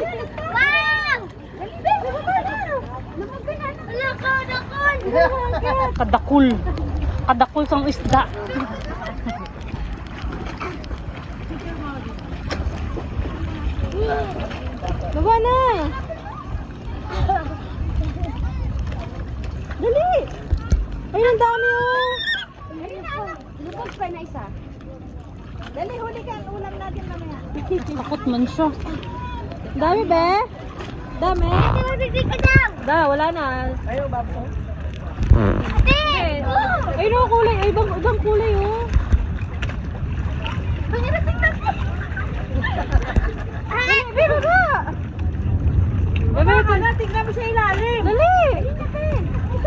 Wow! Kadakul. Kadakul sang isda. Baba na. Dali. Ay, ang dami oh. Lupag pa na isa. Dali, huli ka. Ulam natin mamaya. Takot man siya. Dami be. Dami. Hindi ka daw. Da, wala na. Ayaw, babo. Ate! Ay, no, kulay. Ay, ibang kulay oh. Ay! Bebe, baba. Bebe, Tingnan mo sa ilalim. dali.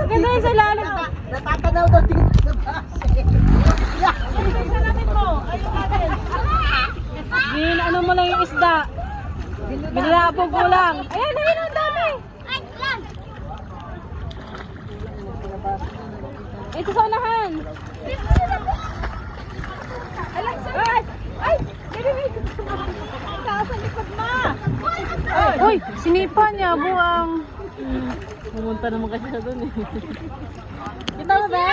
Ganda yun sa ilalim. Natatanaw daw dito sa base. Bin, ano mo lang yung isda. Binalabog mo lang. Ayan, ayun, ang dami. Ay, lang! Ito sa unahan. Ay! Ay! Taas ang likod mo! Uy, sinipa niya, buwang. Pumunta naman kasi siya dun eh. Kita mo ba?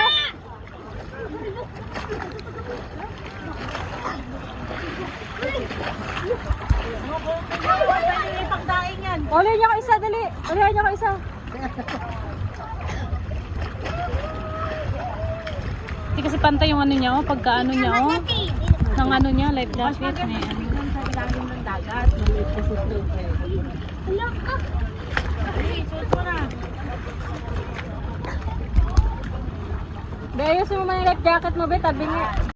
Pagdaing yan. Uli niya ka isa, dali. Uli niya ka isa. Hindi kasi pantay yung ano niya, oh, pagka ano niya, oh. Ng ano niya, life jacket. May ano. Sa ilalim ng dagat. Wala ka. Suot mo na. Be, ayusin mo man yung life jacket mo, be. Tabi niya.